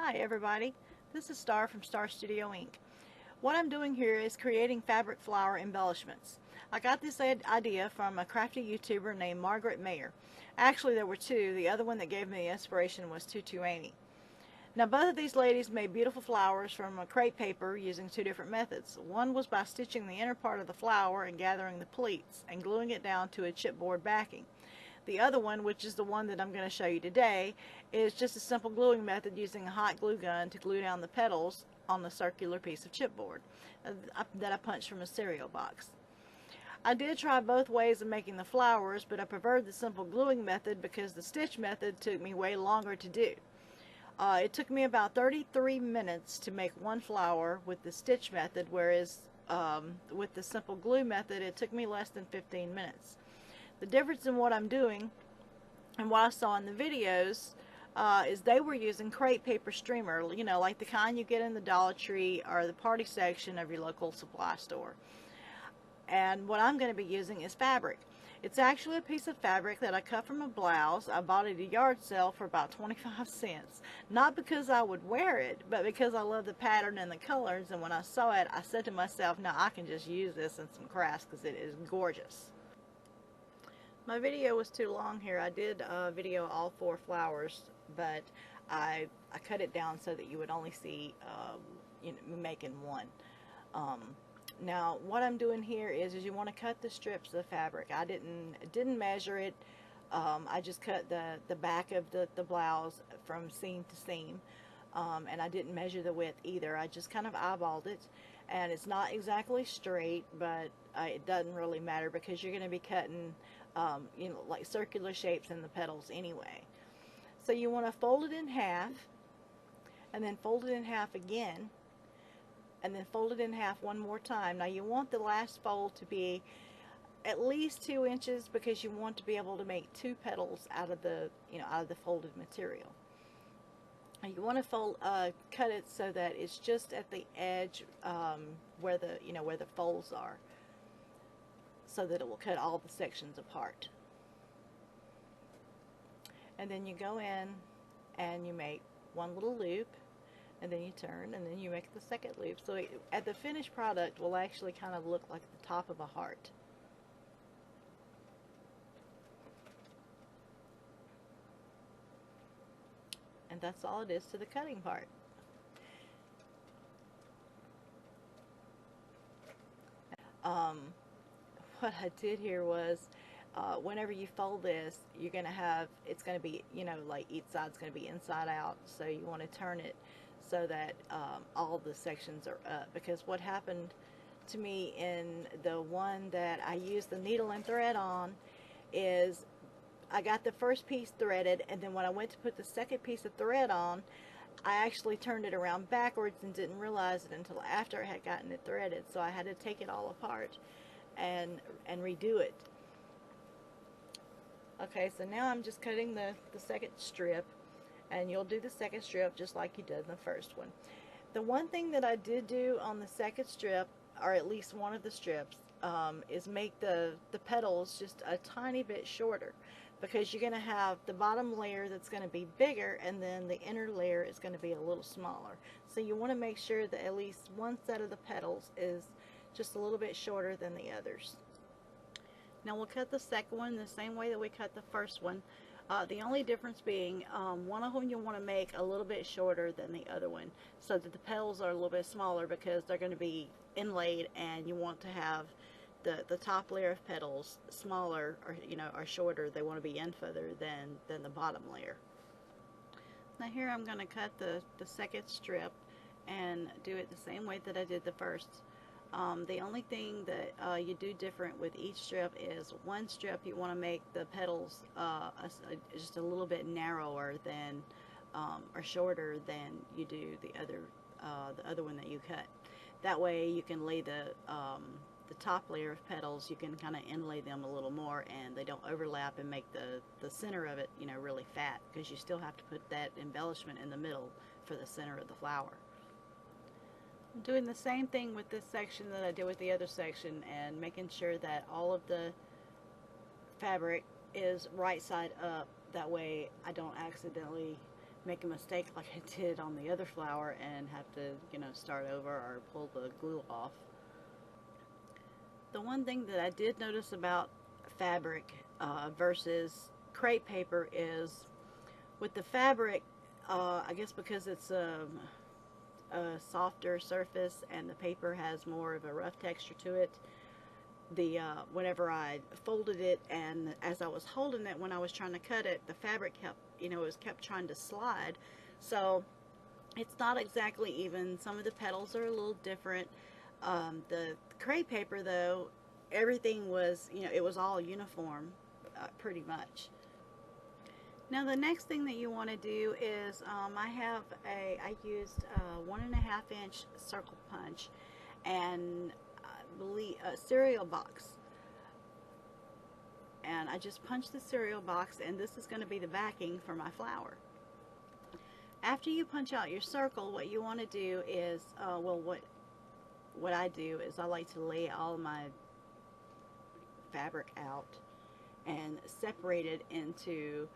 Hi everybody, this is Star from Star Studio Inc. What I'm doing here is creating fabric flower embellishments. I got this idea from a crafty YouTuber named Margaret Mayer. Actually there were two. The other one that gave me the inspiration was Tutu Amy. Now both of these ladies made beautiful flowers from a crepe paper using two different methods. One was by stitching the inner part of the flower and gathering the pleats and gluing it down to a chipboard backing. The other one, which is the one that I'm going to show you today, is just a simple gluing method using a hot glue gun to glue down the petals on the circular piece of chipboard that I punched from a cereal box. I did try both ways of making the flowers, but I preferred the simple gluing method because the stitch method took me way longer to do. It took me about 33 minutes to make one flower with the stitch method, whereas with the simple glue method it took me less than 15 minutes. The difference in what I'm doing and what I saw in the videos is they were using crepe paper streamer, you know, like the kind you get in the Dollar Tree or the party section of your local supply store. And what I'm going to be using is fabric. It's actually a piece of fabric that I cut from a blouse. I bought it at a yard sale for about 25 cents. Not because I would wear it, but because I love the pattern and the colors, and when I saw it I said to myself, now I can just use this in some crafts because it is gorgeous. My video was too long here. I did video all 4 flowers, but I cut it down so that you would only see you know, me making one. Now what I'm doing here is you want to cut the strips of fabric. I didn't measure it. I just cut the back of the blouse from seam to seam, and I didn't measure the width either. I just kind of eyeballed it, and it's not exactly straight, but it doesn't really matter because you're going to be cutting you know, like circular shapes in the petals anyway. So you want to fold it in half, and then fold it in half again, and then fold it in half one more time. Now you want the last fold to be at least 2 inches because you want to be able to make 2 petals out of the, you know, out of the folded material. And you want to fold, cut it so that it's just at the edge where the, you know, where the folds are, so that it will cut all the sections apart. And then you go in and you make one little loop, and then you turn, and then you make the second loop. So at the finished product will actually kind of look like the top of a heart. And that's all it is to the cutting part. What I did here was whenever you fold this, you're going to have, it's going to be, you know, like each side's going to be inside out, so you want to turn it so that all the sections are up. Because what happened to me in the one that I used the needle and thread on is I got the first piece threaded, and then when I went to put the second piece of thread on, I actually turned it around backwards and didn't realize it until after I had gotten it threaded. So I had to take it all apart and redo it. Okay, so now I'm just cutting the second strip, and you'll do the second strip just like you did in the first one. The one thing that I did do on the second strip, or at least one of the strips, is make the petals just a tiny bit shorter, because you're going to have the bottom layer that's going to be bigger, and then the inner layer is going to be a little smaller. So you want to make sure that at least one set of the petals is just a little bit shorter than the others. Now we'll cut the second one the same way that we cut the first one. The only difference being one of them you want to make a little bit shorter than the other one, so that the petals are a little bit smaller because they're going to be inlaid, and you want to have the top layer of petals smaller, or you know, or shorter. They want to be in further than the bottom layer. Now here I'm going to cut the second strip and do it the same way that I did the first. The only thing that you do different with each strip is one strip you want to make the petals just a little bit narrower than or shorter than you do the other one that you cut. That way you can lay the top layer of petals, you can kind of inlay them a little more, and they don't overlap and make the center of it, you know, really fat, because you still have to put that embellishment in the middle for the center of the flower. I'm doing the same thing with this section that I did with the other section, and making sure that all of the fabric is right side up. That way I don't accidentally make a mistake like I did on the other flower and have to, you know, start over or pull the glue off. The one thing that I did notice about fabric versus crepe paper is with the fabric, I guess because it's a softer surface and the paper has more of a rough texture to it, the whenever I folded it and as I was holding it when I was trying to cut it, the fabric kept, you know, it kept trying to slide. So it's not exactly even. Some of the petals are a little different. The crepe paper though, everything was, you know, it was all uniform pretty much. Now the next thing that you want to do is I used a 1.5 inch circle punch and a cereal box, and I just punched the cereal box, and this is going to be the backing for my flower. After you punch out your circle, what you want to do is well, what I do is I like to lay all my fabric out and separate it into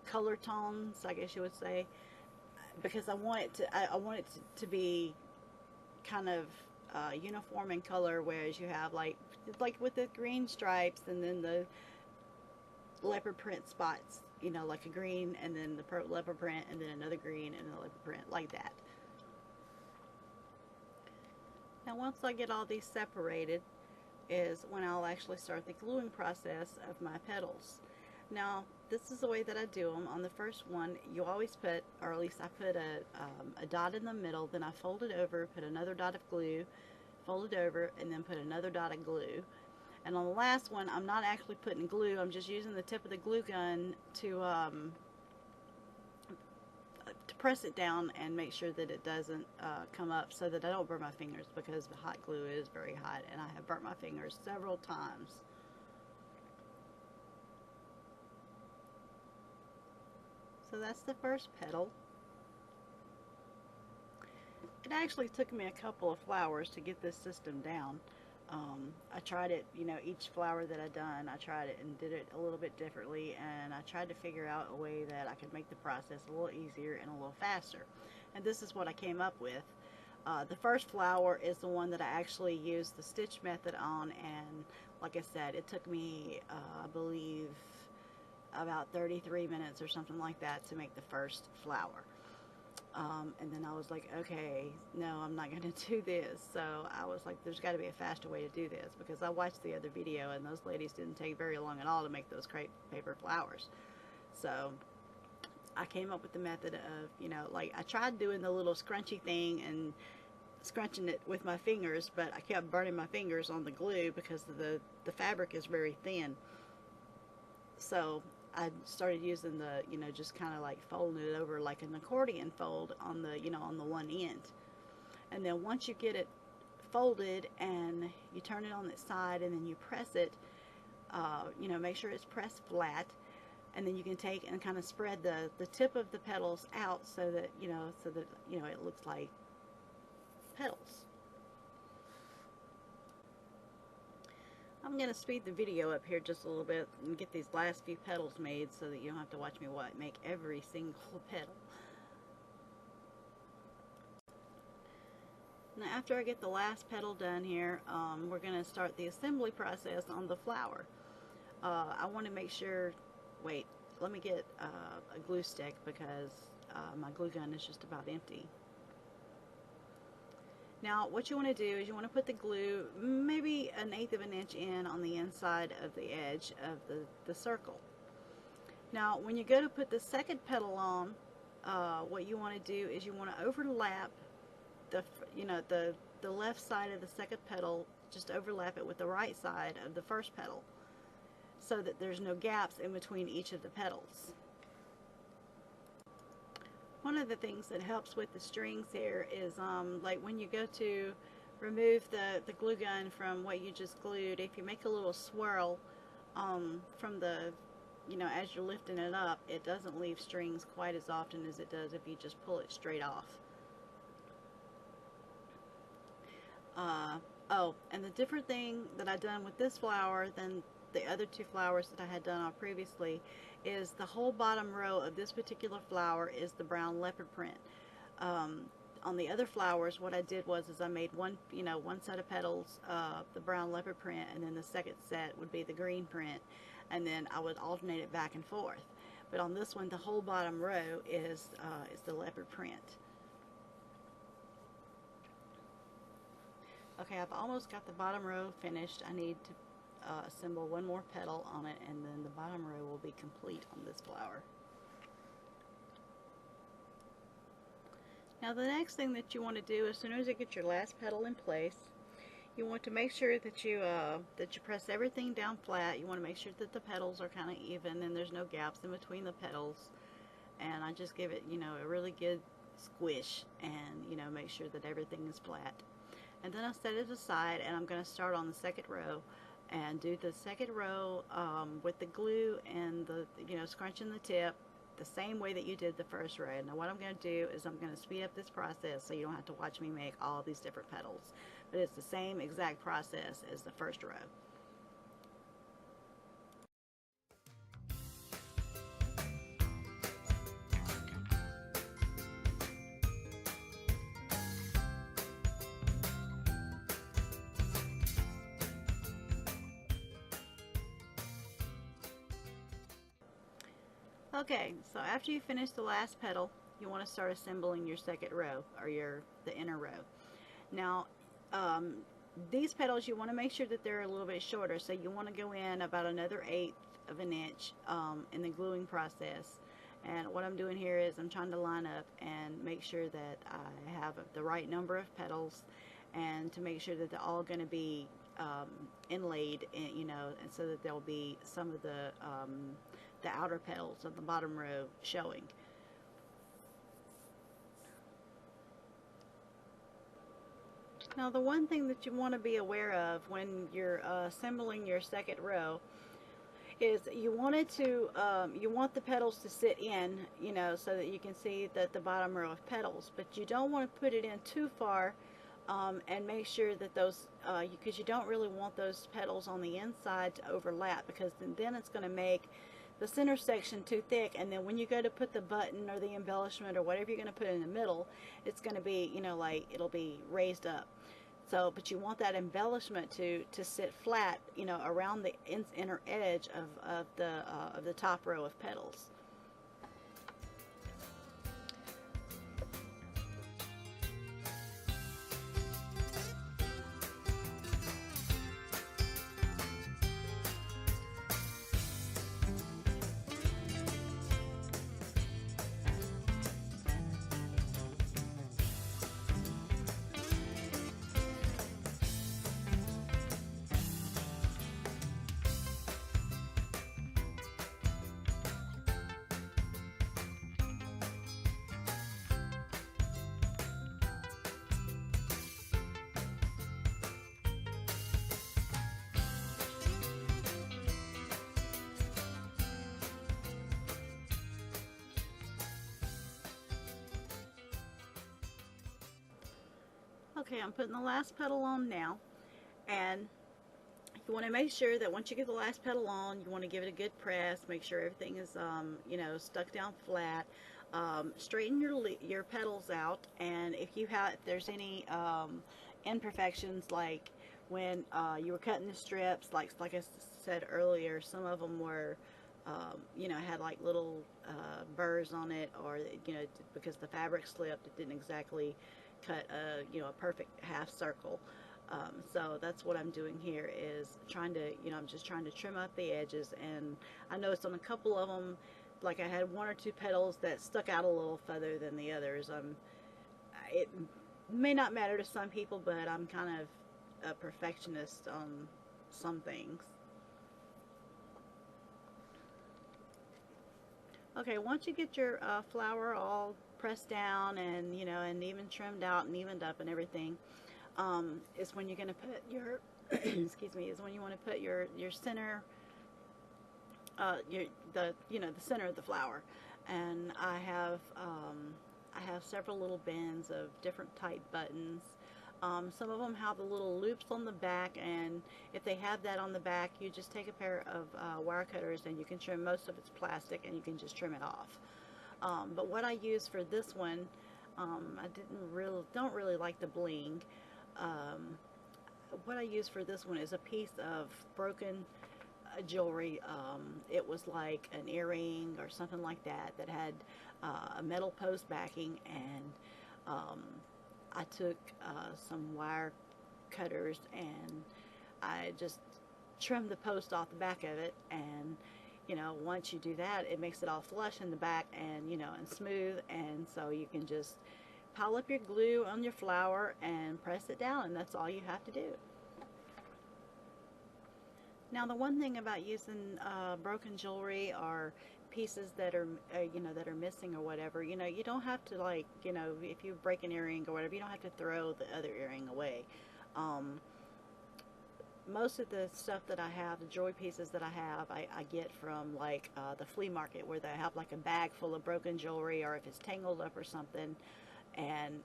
color tones, I guess you would say, because I want it to be kind of uniform in color, whereas you have like with the green stripes and then the leopard print spots, you know, like a green and then the leopard print and then another green and a leopard print, like that. Now once I get all these separated is when I'll actually start the gluing process of my petals. Now this is the way that I do them. On the first one, you always put, or at least I put a dot in the middle, then I fold it over, put another dot of glue, fold it over, and then put another dot of glue. And on the last one, I'm not actually putting glue, I'm just using the tip of the glue gun to press it down and make sure that it doesn't come up, so that I don't burn my fingers, because the hot glue is very hot and I have burnt my fingers several times. So that's the first petal. It actually took me a couple of flowers to get this system down. I tried it, you know, each flower that I done, I tried it and did it a little bit differently, and I tried to figure out a way that I could make the process a little easier and a little faster. And this is what I came up with. The first flower is the one that I actually used the stitch method on, and like I said, it took me, I believe, about 33 minutes or something like that to make the first flower. And then I was like, okay, no, I'm not going to do this. So I was like, there's got to be a faster way to do this, because I watched the other video and those ladies didn't take very long at all to make those crepe paper flowers. So I came up with the method of, you know, like I tried doing the little scrunchy thing and scrunching it with my fingers, but I kept burning my fingers on the glue because the fabric is very thin. So I started using the, you know, just kind of like folding it over like an accordion fold on the, you know, on the one end. And then once you get it folded and you turn it on its side and then you press it, you know, make sure it's pressed flat, and then you can take and kind of spread the tip of the petals out so that, you know, it looks like petals. I'm going to speed the video up here just a little bit and get these last few petals made so that you don't have to watch me make every single petal. Now after I get the last petal done here, we're going to start the assembly process on the flower. I want to make sure, wait, let me get a glue stick, because my glue gun is just about empty. Now what you want to do is you want to put the glue maybe 1/8 of an inch in on the inside of the edge of the circle. Now when you go to put the second petal on, what you want to do is you want to overlap the left side of the second petal, just overlap it with the right side of the first petal, so that there's no gaps in between each of the petals. One of the things that helps with the strings here is like when you go to remove the glue gun from what you just glued, if you make a little swirl from the, you know, as you're lifting it up, it doesn't leave strings quite as often as it does if you just pull it straight off. Oh, and the different thing that I've done with this flower than the other two flowers that I had done on previously, is the whole bottom row of this particular flower is the brown leopard print. On the other flowers, what I did was I made one set of petals, the brown leopard print, and then the second set would be the green print, and then I would alternate it back and forth. But on this one, the whole bottom row is the leopard print. Okay, I've almost got the bottom row finished. I need to assemble one more petal on it, and then the bottom row will be complete on this flower. Now the next thing that you want to do, as soon as you get your last petal in place, you want to make sure that you press everything down flat. You want to make sure that the petals are kind of even and there's no gaps in between the petals. And I just give it, a really good squish, and make sure that everything is flat. And then I set it aside, and I'm going to start on the second row and do the second row with the glue and the scrunching the tip the same way that you did the first row. Now what I'm going to do is I'm going to speed up this process so you don't have to watch me make all these different petals, but it's the same exact process as the first row. Okay, so after you finish the last petal, you want to start assembling your second row, or the inner row. Now, these petals, you want to make sure that they're a little bit shorter, so you want to go in about another 1/8 of an inch in the gluing process. And what I'm doing here is I'm trying to line up and make sure that I have the right number of petals, and to make sure that they're all going to be inlaid, and so that there'll be some of the outer petals of the bottom row showing. Now the one thing that you want to be aware of when you're assembling your second row is you want the petals to sit in, so that you can see that the bottom row of petals, but you don't want to put it in too far, and make sure that those, because you don't really want those petals on the inside to overlap, because then it's going to make the center section too thick, and then when you go to put the button or the embellishment or whatever you're going to put in the middle, it's going to be, like it'll be raised up. So, but you want that embellishment to sit flat, around the inner edge of the top row of petals. Okay, I'm putting the last petal on now, and you want to make sure that once you get the last petal on, you want to give it a good press, make sure everything is stuck down flat. Straighten your petals out, and if there's any imperfections, like when you were cutting the strips, like I said earlier, some of them were had like little burrs on it, or because the fabric slipped, it didn't exactly cut a perfect half circle. So that's what I'm doing here, is trying to, I'm just trying to trim up the edges. And I noticed on a couple of them, like I had 1 or 2 petals that stuck out a little further than the others. It may not matter to some people, but I'm kind of a perfectionist on some things. Okay, once you get your flower all pressed down and and even trimmed out and evened up and everything, is when you're going to put your excuse me, is when you want to put your center, the center of the flower. And I have several little bins of different type buttons. Some of them have the little loops on the back, and if they have that on the back, you just take a pair of wire cutters and you can trim. Most of it's plastic and you can just trim it off. But what I use for this one, I don't really like the bling. What I use for this one is a piece of broken jewelry. It was like an earring or something like that that had a metal post backing, and I took some wire cutters and I just trimmed the post off the back of it, and you know, once you do that, it makes it all flush in the back and, you know, and smooth, and so you can just pile up your glue on your flower and press it down, and that's all you have to do. Now, the one thing about using broken jewelry or pieces that are you know, that are missing or whatever, you know, you don't have to, like, you know, if you break an earring or whatever, you don't have to throw the other earring away. Most of the stuff that I have, the jewelry pieces that I have, I get from like the flea market, where they have like a bag full of broken jewelry, or if it's tangled up or something, and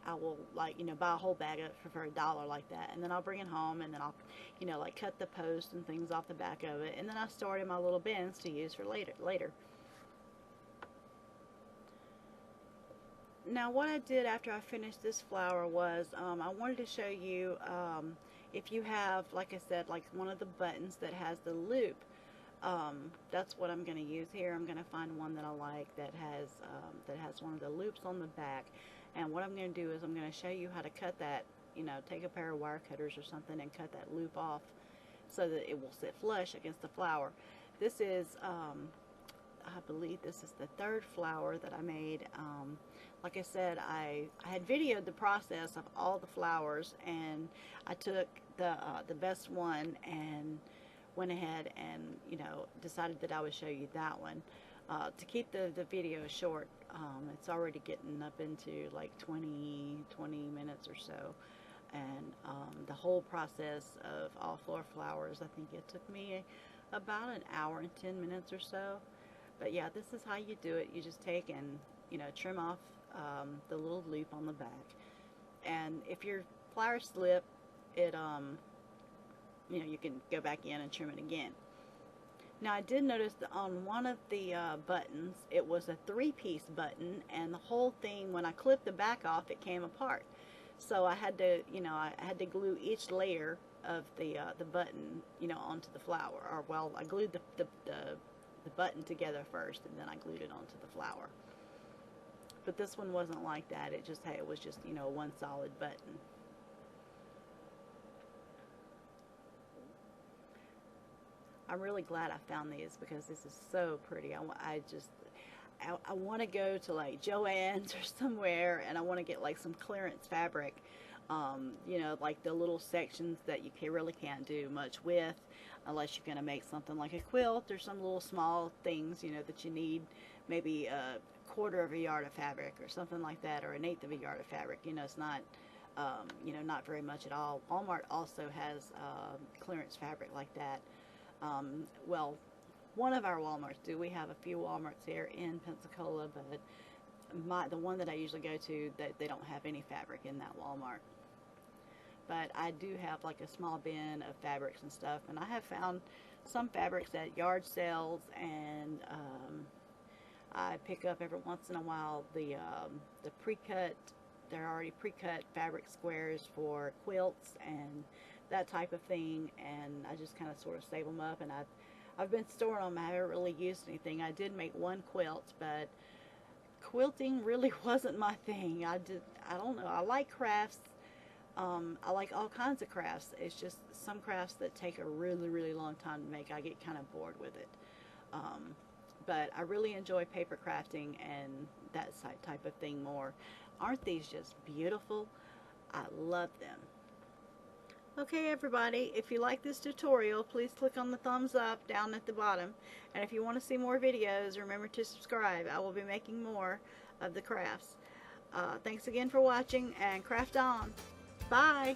I will, like, you know, buy a whole bag of it for $1 like that, and then I'll bring it home, and then I'll, you know, like cut the post and things off the back of it, and then I store it in my little bins to use for later. Now, what I did after I finished this flower was I wanted to show you if you have, like I said, like one of the buttons that has the loop. That's what I'm going to use here. I'm going to find one that I like that has one of the loops on the back. And what I'm going to do is I'm going to show you how to cut that. You know, take a pair of wire cutters or something and cut that loop off so that it will sit flush against the flower. This is, I believe this is the third flower that I made. Like I said, I had videoed the process of all the flowers, and I took the best one and went ahead and, you know, decided that I would show you that one. To keep the video short, it's already getting up into like 20 minutes or so, and the whole process of all 4 flowers, I think it took me about an hour and 10 minutes or so. But yeah, this is how you do it. You just take and, you know, trim off the little loop on the back, and if your flowers slip, it you know, you can go back in and trim it again. Now, I did notice that on one of the buttons, it was a 3-piece button, and the whole thing, when I clipped the back off, it came apart. So I had to, you know, I had to glue each layer of the button, you know, onto the flower. Or, well, I glued the button together first, and then I glued it onto the flower. But this one wasn't like that. It just had, it was just, you know, one solid button. I'm really glad I found these because this is so pretty. I want to go to like Joann's or somewhere, and I want to get like some clearance fabric. You know, like the little sections that you really can't do much with unless you're going to make something like a quilt or some little small things, you know, that you need maybe a 1/4 of a yard of fabric or something like that, or 1/8 of a yard of fabric. You know, it's not, you know, not very much at all. Walmart also has clearance fabric like that. Well, one of our Walmarts do. We have a few Walmarts here in Pensacola, but the one that I usually go to, they don't have any fabric in that Walmart. But I do have like a small bin of fabrics and stuff, and I have found some fabrics at yard sales, and I pick up every once in a while the pre-cut, they're already pre-cut fabric squares for quilts and that type of thing, and I just kind of sort of save them up, and I've been storing them. I haven't really used anything. I did make one quilt, but quilting really wasn't my thing. I don't know. I like crafts. I like all kinds of crafts. It's just some crafts that take a really long time to make, I get kind of bored with it. But I really enjoy paper crafting and that type of thing more. Aren't these just beautiful? I love them. Okay, everybody, if you like this tutorial, please click on the thumbs up down at the bottom. And if you want to see more videos, remember to subscribe. I will be making more of the crafts. Thanks again for watching, and craft on. Bye!